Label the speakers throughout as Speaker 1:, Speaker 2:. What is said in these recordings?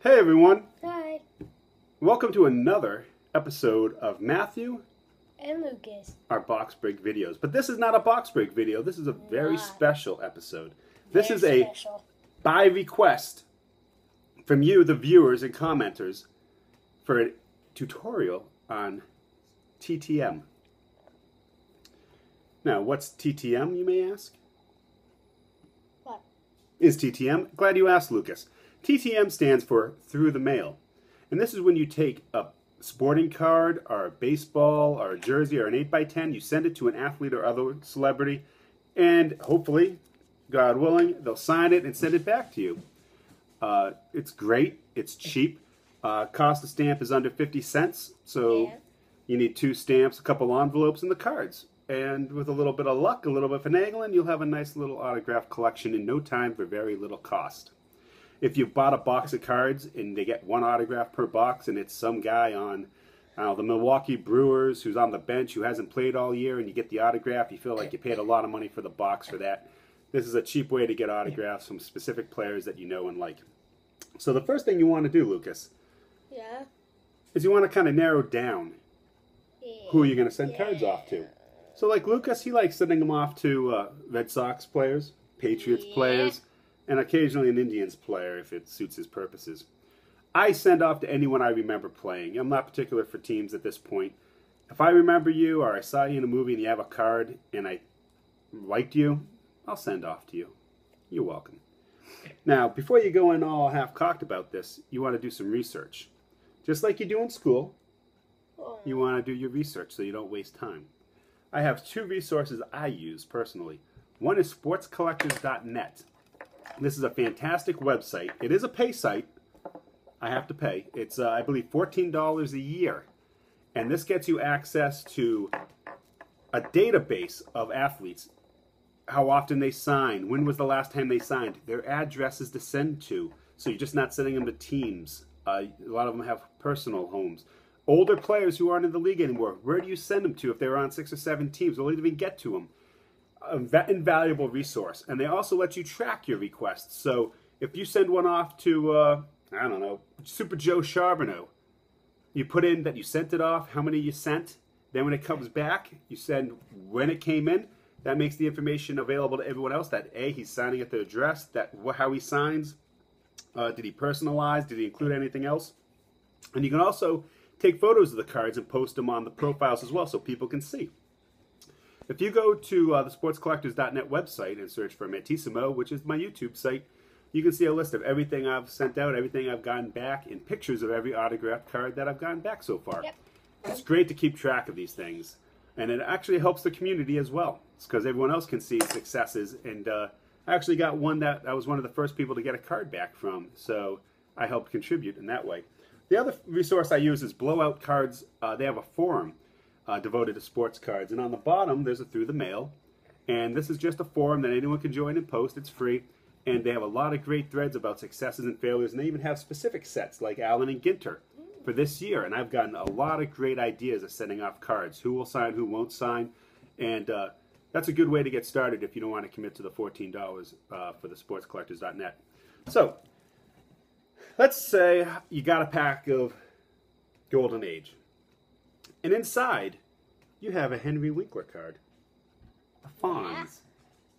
Speaker 1: Hey everyone!
Speaker 2: Hi.
Speaker 1: Welcome to another episode of Matthew
Speaker 2: And Lucas.
Speaker 1: our box break videos. But this is not a box break video. This is a very special episode. This is a by request from you, the viewers and commenters, for a tutorial on TTM. Now, what's TTM, you may ask?
Speaker 2: What?
Speaker 1: Is TTM? Glad you asked, Lucas. TTM stands for Through the Mail. And this is when you take a sporting card or a baseball or a jersey or an 8x10, you send it to an athlete or other celebrity, and hopefully, God willing, they'll sign it and send it back to you. It's great. It's cheap. Cost of stamp is under 50 cents. So you need 2 stamps, a couple envelopes, and the cards. And with a little bit of luck, a little bit of finagling, you'll have a nice little autograph collection in no time for very little cost. If you bought a box of cards and they get 1 autograph per box and it's some guy on the Milwaukee Brewers who's on the bench who hasn't played all year and you get the autograph, you feel like you paid a lot of money for the box for that. This is a cheap way to get autographs from specific players that you know and like. So the first thing you want to do, Lucas, is you want to kind of narrow down who you're going to send cards off to. So like Lucas, he likes sending them off to Red Sox players, Patriots players, and occasionally an Indians player if it suits his purposes. I send off to anyone I remember playing. I'm not particular for teams at this point. If I remember you or I saw you in a movie and you have a card and I liked you, I'll send off to you. You're welcome. Now, before you go in all half-cocked about this, you want to do some research. Just like you do in school, you want to do your research so you don't waste time. I have 2 resources I use personally. One is sportscollectors.net. This is a fantastic website. It is a pay site. I have to pay. It's, I believe, $14 a year. And this gets you access to a database of athletes. How often they sign. When was the last time they signed. Their addresses to send to. So you're just not sending them to teams. A lot of them have personal homes. Older players who aren't in the league anymore. Where do you send them to if they're on 6 or 7 teams? We'll even get to them. An invaluable resource. And they also let you track your requests. So if you send one off to, I don't know, Super Joe Charbonneau, you put in that you sent it off, how many you sent. Then when it comes back, you send when it came in. That makes the information available to everyone else that A, he's signing at the address, that how he signs, did he personalize, did he include anything else. And you can also take photos of the cards and post them on the profiles as well so people can see. If you go to the sportscollectors.net website and search for Matissimo, which is my YouTube site, you can see a list of everything I've sent out, everything I've gotten back, and pictures of every autographed card that I've gotten back so far. It's great to keep track of these things, and it actually helps the community as well. It's because everyone else can see successes, and I actually got one that I was one of the first people to get a card back from, so I helped contribute in that way. The other resource I use is Blowout Cards. They have a forum devoted to sports cards. And on the bottom, there's a Through the Mail. And this is just a forum that anyone can join and post. It's free. And they have a lot of great threads about successes and failures. And they even have specific sets like Allen and Ginter for this year. And I've gotten a lot of great ideas of sending off cards. Who will sign, who won't sign. And that's a good way to get started if you don't want to commit to the $14 for the sportscollectors.net. So, let's say you got a pack of Golden Age. And inside, you have a Henry Winkler card. The Fonz.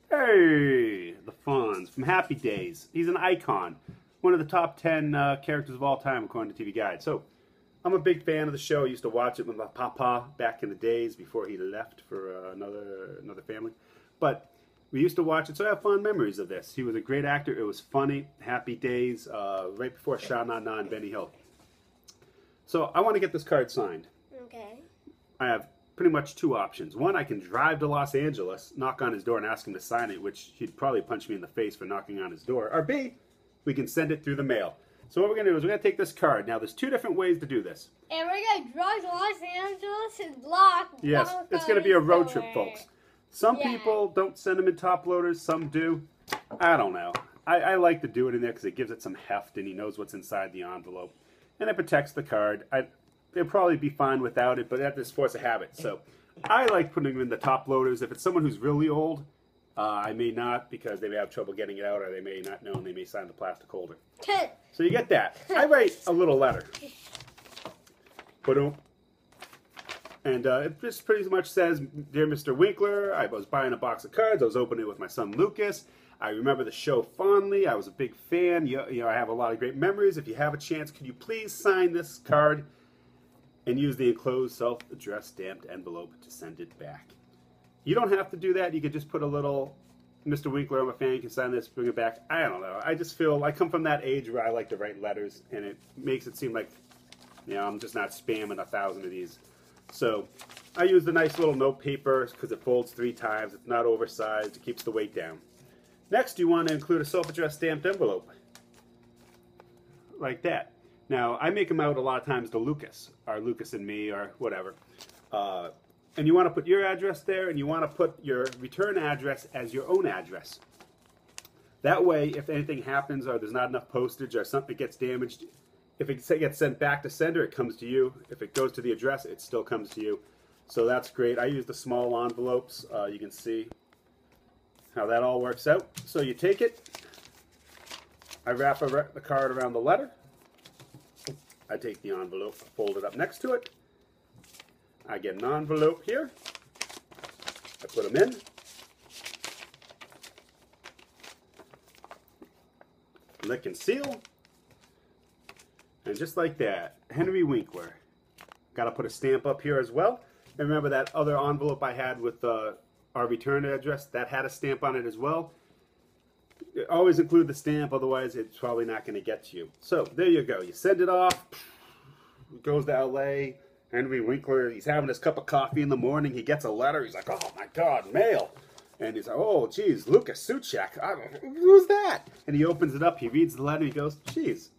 Speaker 1: Hey! The Fonz from Happy Days. He's an icon. One of the top 10 characters of all time, according to TV Guide. So, I'm a big fan of the show. I used to watch it with my papa back in the days before he left for another family. But we used to watch it, so I have fond memories of this. He was a great actor. It was funny. Happy Days, right before Sha Na Na and Benny Hill. So, I want to get this card signed.
Speaker 2: Okay.
Speaker 1: I have pretty much 2 options. One, I can drive to Los Angeles, knock on his door, and ask him to sign it, which he'd probably punch me in the face for knocking on his door. Or B, we can send it through the mail. So what we're going to do is we're going to take this card. Now, there's 2 different ways to do this.
Speaker 2: And we're going to drive to Los Angeles and lock.
Speaker 1: Yes, it's going to be a road trip, folks. Some people don't send them in top loaders. Some do. I don't know. I like to do it in there because it gives it some heft, and he knows what's inside the envelope. And it protects the card. They'll probably be fine without it, but that's force of habit. So I like putting them in the top loaders. If it's someone who's really old, I may not, because they may have trouble getting it out, or they may not know, and they may sign the plastic holder.
Speaker 2: 10.
Speaker 1: So you get that. I write a little letter. Ba-dum. And it just pretty much says, Dear Mr. Winkler, I was buying a box of cards. I was opening it with my son Lucas. I remember the show fondly. I was a big fan. You know, I have a lot of great memories. If you have a chance, could you please sign this card and use the enclosed self-addressed stamped envelope to send it back? You don't have to do that. You could just put a little, Mr. Winkler, I'm a fan, you can sign this, bring it back. I don't know. I just feel, I come from that age where I like to write letters, and it makes it seem like, you know, I'm just not spamming 1,000 of these. So I use the nice little note paper because it folds 3 times. It's not oversized. It keeps the weight down. Next, you want to include a self-addressed stamped envelope. Like that. Now, I make them out a lot of times to Lucas, or Lucas and me, or whatever. And you want to put your address there, and you want to put your return address as your own address. That way, if anything happens, or there's not enough postage, or something gets damaged, if it gets sent back to sender, it comes to you. If it goes to the address, it still comes to you. So that's great. I use the small envelopes. You can see how that all works out. So you take it. I wrap the card around the letter. I take the envelope, fold it up next to it. I get an envelope here. I put them in. Lick and seal. And just like that, Henry Winkler. Got to put a stamp up here as well. And remember that other envelope I had with our return address, that had a stamp on it as well. Always include the stamp, otherwise it's probably not going to get to you. So there you go. You send it off. It goes to LA. Henry Winkler, he's having his cup of coffee in the morning. He gets a letter. He's like, oh my God, mail. And he's like, oh, geez, Lucas Suchek. Who's that? And he opens it up. He reads the letter. He goes, geez,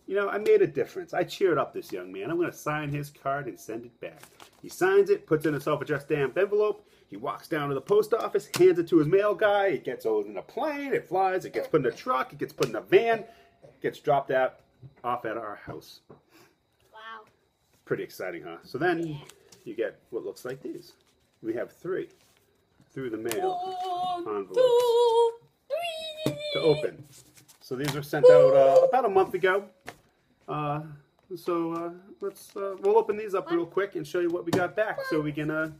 Speaker 1: you know, I made a difference. I cheered up this young man. I'm going to sign his card and send it back. He signs it, puts it in a self-addressed stamped envelope. He walks down to the post office, hands it to his mail guy. It gets in a plane. It flies. It gets put in a truck. It gets put in a van. It gets dropped off at our house.
Speaker 2: Wow.
Speaker 1: Pretty exciting, huh? So then you get what looks like these. We have 3 through the mail envelopes to open. So these were sent out about a month ago. We'll open these up real quick and show you what we got back so we can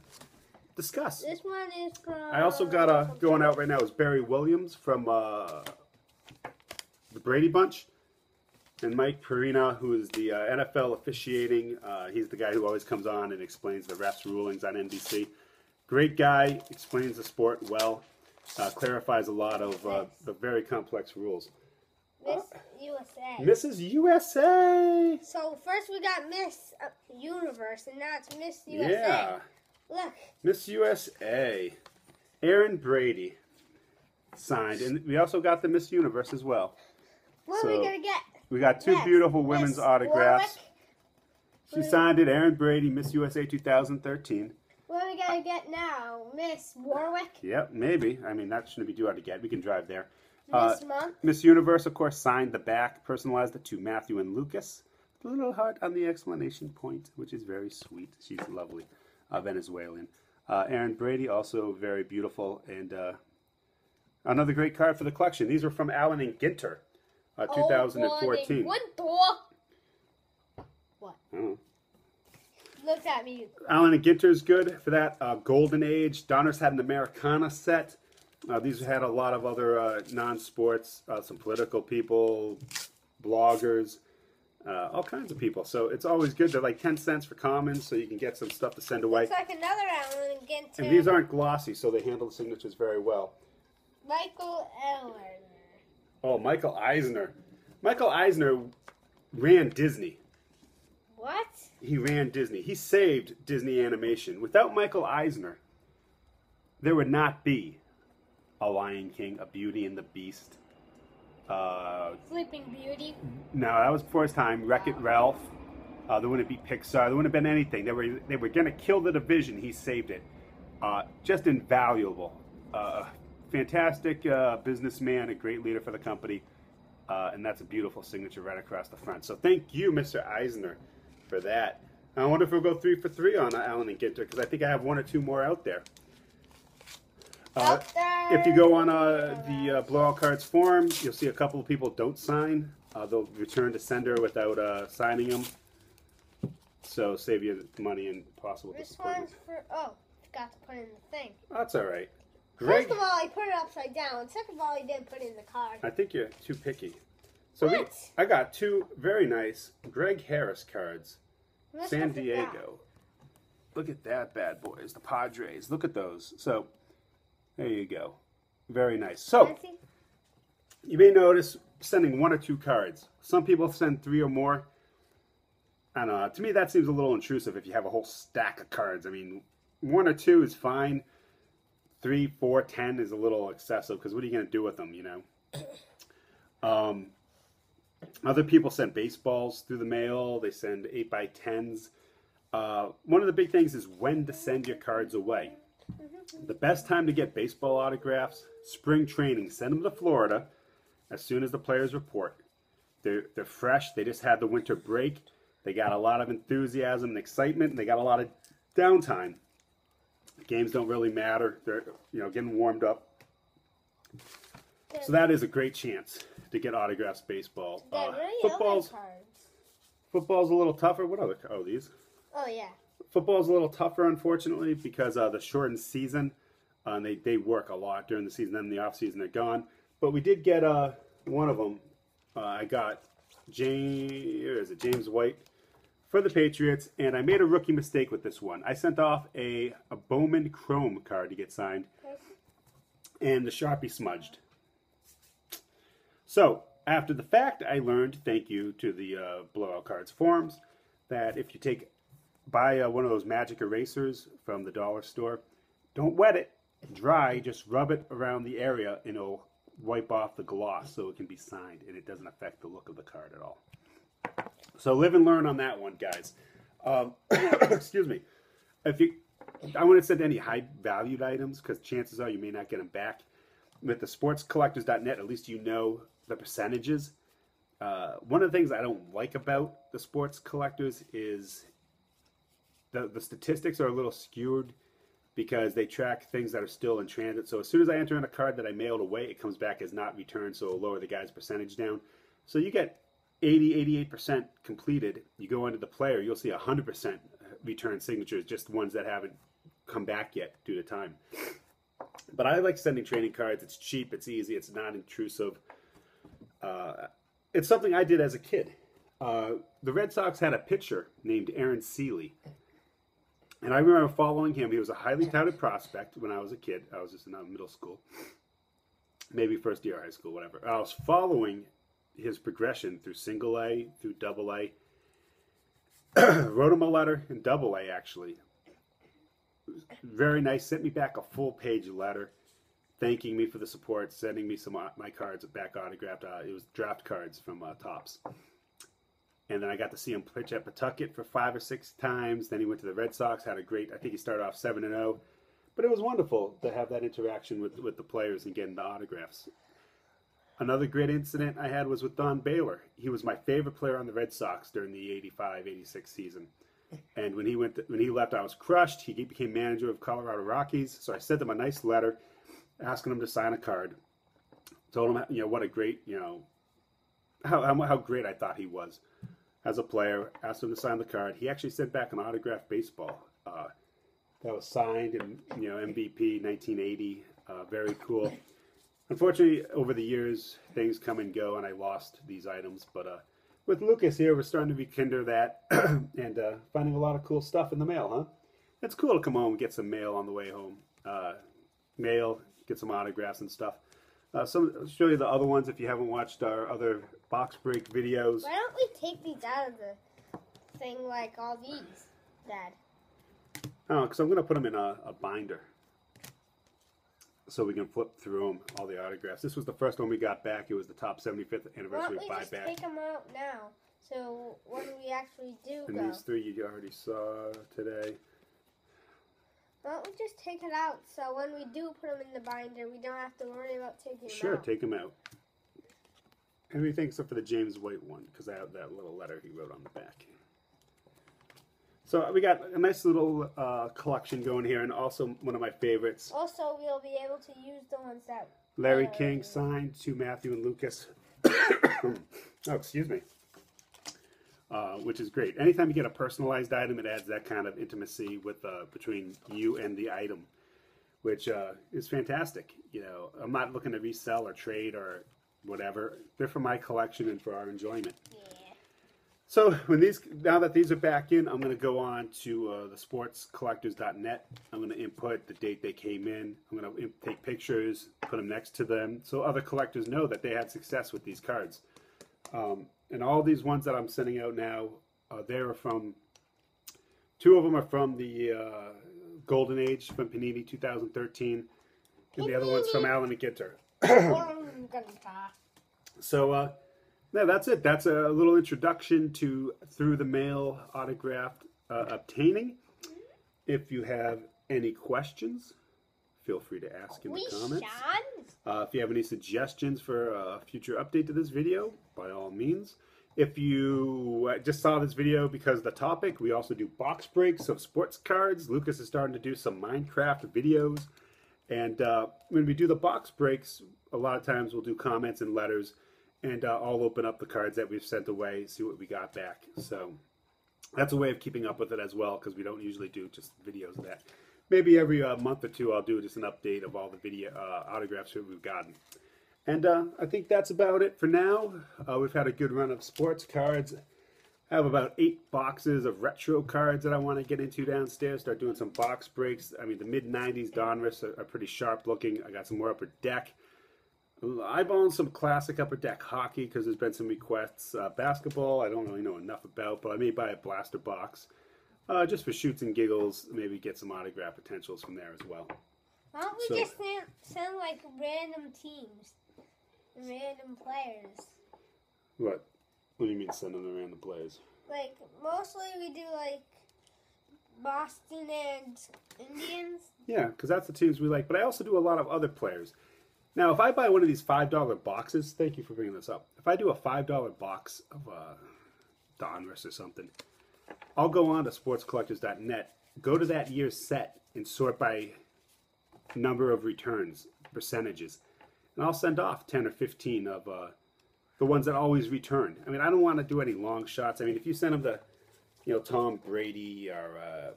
Speaker 1: discuss.
Speaker 2: This one is from...
Speaker 1: I also got going out right now is Barry Williams from the Brady Bunch. And Mike Perina, who is the NFL officiating. He's the guy who always comes on and explains the refs' rulings on NBC. Great guy, explains the sport well, clarifies a lot of the very complex rules.
Speaker 2: Miss USA.
Speaker 1: Mrs. USA!
Speaker 2: So first we got Miss Universe, and now it's Miss USA.
Speaker 1: Yeah.
Speaker 2: Look.
Speaker 1: Miss USA. Erin Brady signed. And we also got the Miss Universe as well.
Speaker 2: What are we going to get?
Speaker 1: We got 2 beautiful women's autographs. She signed it, Erin Brady, Miss USA 2013.
Speaker 2: What are we going to get now? Miss Warwick?
Speaker 1: Yep, maybe. I mean, that shouldn't be too hard to get. We can drive there.
Speaker 2: Miss Month?
Speaker 1: Miss Universe, of course, signed the back, personalized it to Matthew and Lucas. A little heart on the exclamation point, which is very sweet. She's lovely. Venezuelan. Erin Brady, also very beautiful. And another great card for the collection. These were from Allen and Ginter, 2014.
Speaker 2: What?
Speaker 1: Oh.
Speaker 2: Look at me.
Speaker 1: Allen and Ginter's good for that. Golden Age. Donner's had an Americana set. These had a lot of other non-sports, some political people, bloggers, all kinds of people. So it's always good. They're like 10 cents for commons, so you can get some stuff to send away.
Speaker 2: Looks like another Allen and Ginter.
Speaker 1: And these aren't glossy, so they handle the signatures very well.
Speaker 2: Michael Eisner.
Speaker 1: Oh, Michael Eisner. Michael Eisner ran Disney.
Speaker 2: What?
Speaker 1: He ran Disney. He saved Disney animation. Without Michael Eisner, there would not be a Lion King, a Beauty and the Beast.
Speaker 2: Sleeping Beauty.
Speaker 1: No, that was before his time. Wreck-It Ralph. There wouldn't be Pixar. There wouldn't have been anything. They were going to kill the division. He saved it. Just invaluable. Fantastic businessman, a great leader for the company. And that's a beautiful signature right across the front. So thank you, Mr. Eisner, for that. I wonder if we'll go 3 for 3 on Allen and Ginter, because I think I have 1 or 2 more out there.
Speaker 2: Out there.
Speaker 1: If you go on the Blowout Cards forum, you'll see a couple of people don't sign. They'll return to sender without signing them. So save you money and possible
Speaker 2: This
Speaker 1: disappointment.
Speaker 2: one's for, oh, forgot to put in the thing.
Speaker 1: That's all right. Greg,
Speaker 2: First of all, I put it upside down. And second of all, I didn't put it in the card.
Speaker 1: I think you're too picky. So
Speaker 2: What?
Speaker 1: I got two very nice Greg Harris cards.
Speaker 2: Let's
Speaker 1: San
Speaker 2: look at that.
Speaker 1: Diego. Look at that bad boys. The Padres. Look at those. So there you go. Very nice. So
Speaker 2: Fancy?
Speaker 1: you may notice sending one or two cards. Some people send three or more. I don't know. To me, that seems a little intrusive if you have a whole stack of cards. I mean, one or two is fine. 3, 4, 10 is a little excessive because what are you going to do with them, you know? Other people send baseballs through the mail. They send 8x10s. One of the big things is when to send your cards away. The best time to get baseball autographs, spring training. Send them to Florida as soon as the players report. They're fresh. They just had the winter break. They got a lot of enthusiasm and excitement, and they got a lot of downtime. Games don't really matter. They're getting warmed up. So that is a great chance to get autographs baseball.
Speaker 2: Dad, what are your
Speaker 1: Football's
Speaker 2: cards?
Speaker 1: a little tougher. What other? Oh, these.
Speaker 2: Oh, yeah.
Speaker 1: Football's a little tougher, unfortunately, because of the shortened season. And they work a lot during the season. Then in the off season, they're gone. But we did get one of them. I got James White for the Patriots, and I made a rookie mistake with this one. I sent off a Bowman Chrome card to get signed, and the Sharpie smudged. So, after the fact, I learned, thank you to the Blowout Cards forums, that if you buy one of those magic erasers from the dollar store, don't wet it, dry, just rub it around the area, and it'll wipe off the gloss so it can be signed, and it doesn't affect the look of the card at all. So live and learn on that one, guys. Excuse me. I wouldn't send any high-valued items because chances are you may not get them back. With the sportscollectors.net, at least you know the percentages. One of the things I don't like about the sports collectors is the statistics are a little skewed because they track things that are still in transit. So as soon as I enter in a card that I mailed away, it comes back as not returned, so it'll lower the guy's percentage down. So you get 88% completed. You go into the player, you'll see 100% return signatures, just ones that haven't come back yet due to time. But I like sending trading cards. It's cheap, it's easy, it's not intrusive. It's something I did as a kid. The Red Sox had a pitcher named Aaron Seeley. And I remember following him. He was a highly touted prospect when I was a kid. I was just in middle school. Maybe first year of high school, whatever. I was following his progression through single A, through double A. Wrote him a letter in double A, actually. Very nice. Sent me back a full page letter thanking me for the support, sending me some of my cards back autographed. It was draft cards from Topps. And then I got to see him pitch at Pawtucket for 5 or 6 times. Then he went to the Red Sox, had a great, I think he started off 7-0. But it was wonderful to have that interaction with the players and getting the autographs. Another great incident I had was with Don Baylor. He was my favorite player on the Red Sox during the 85-86 season. And when he left, I was crushed. He became manager of Colorado Rockies. So I sent him a nice letter asking him to sign a card. Told him, what a great, how great I thought he was as a player. Asked him to sign the card. He actually sent back an autographed baseball that was signed in, MVP 1980. Very cool. Unfortunately, over the years, things come and go, and I lost these items. But with Lucas here, we're starting to rekindle that and finding a lot of cool stuff in the mail, huh? It's cool to come home and get some mail on the way home. Mail, get some autographs and stuff. I'll show you the other ones if you haven't watched our other box break videos.
Speaker 2: Why don't we take these out of the thing like all these, Dad?
Speaker 1: Oh, because I'm going to put them in a binder so we can flip through them, all the autographs. This was the first one we got back. It was the top 75th anniversary
Speaker 2: Why don't we just
Speaker 1: buyback.
Speaker 2: take them out now? So when we actually do
Speaker 1: And
Speaker 2: go,
Speaker 1: these 3 you already saw today.
Speaker 2: why don't we just take it out so when we do put them in the binder, we don't have to worry about taking them
Speaker 1: Sure,
Speaker 2: out.
Speaker 1: take them out. Everything except for the James White one, because I have that little letter he wrote on the back. So we got a nice little collection going here, and also one of my favorites.
Speaker 2: Also, we'll be able to use the ones that
Speaker 1: Larry King signed to Matthew and Lucas. Oh, excuse me. Which is great. Anytime you get a personalized item, it adds that kind of intimacy with between you and the item, which is fantastic. You know, I'm not looking to resell or trade or whatever. They're for my collection and for our enjoyment.
Speaker 2: Yeah.
Speaker 1: So now that these are back in, I'm going to go on to the sportscollectors.net. I'm going to input the date they came in. I'm going to take pictures, put them next to them, so other collectors know that they had success with these cards. And all these ones that I'm sending out now, they're from, 2 of them are from the Golden Age from Panini 2013, and the other one's from Allen and Ginter. So, yeah, that's it. That's a little introduction to through the mail autographed obtaining. If you have any questions, feel free to ask in the comments. If you have any suggestions for a future update to this video, by all means. If you just saw this video because of the topic, we also do box breaks of sports cards. Lucas is starting to do some Minecraft videos. And when we do the box breaks, a lot of times we'll do comments and letters. And I'll open up the cards that we've sent away, see what we got back. So that's a way of keeping up with it as well, because we don't usually do just videos of that. Maybe every month or two I'll do just an update of all the video autographs that we've gotten. And I think that's about it for now. We've had a good run of sports cards. I have about 8 boxes of retro cards that I want to get into downstairs. Start doing some box breaks. I mean, the mid-90s Donruss are pretty sharp looking. I got some more upper deck. Eyeballing some classic upper deck hockey because there's been some requests. Basketball, I don't really know enough about, but I may buy a blaster box just for shoots and giggles. Maybe get some autograph potentials from there as well.
Speaker 2: Why don't we just send like random teams, random players?
Speaker 1: What do you mean send them to random players?
Speaker 2: Like mostly we do like Boston and Indians.
Speaker 1: Yeah, because that's the teams we like. But I also do a lot of other players. Now, if I buy one of these $5 boxes, thank you for bringing this up. If I do a $5 box of Donruss or something, I'll go on to sportscollectors.net, go to that year's set, and sort by number of returns, percentages. And I'll send off 10 or 15 of the ones that always return. I mean, I don't want to do any long shots. I mean, if you send them to, Tom Brady or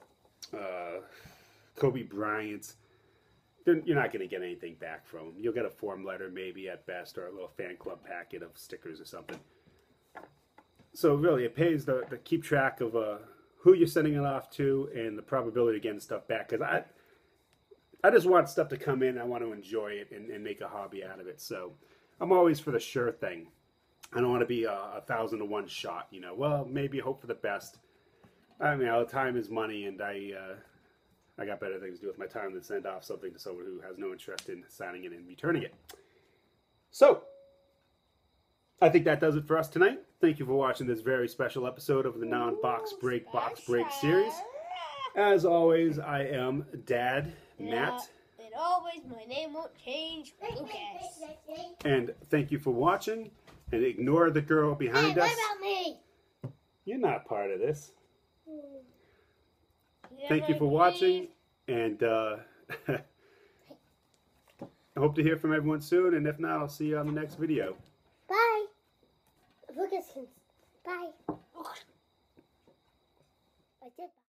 Speaker 1: Kobe Bryant, you're not going to get anything back from them. You'll get a form letter maybe at best, or a little fan club packet of stickers or something. So really, it pays to keep track of who you're sending it off to and the probability of getting stuff back. Because I just want stuff to come in. I want to enjoy it and make a hobby out of it. So I'm always for the sure thing. I don't want to be a 1,000 to 1 shot. Well, maybe hope for the best. I mean, time is money, and I got better things to do with my time than send off something to someone who has no interest in signing it and returning it. So, I think that does it for us tonight. Thank you for watching this very special episode of the Non-Box Break series. As always, I am Dad, Matt.
Speaker 2: And always, my name won't change, Lucas.
Speaker 1: And thank you for watching. And ignore the girl behind us.
Speaker 2: What about me?
Speaker 1: You're not part of this. Thank you for watching, and I hope to hear from everyone soon, and if not, I'll see you on the next video.
Speaker 2: Bye. Lucas, bye. I did.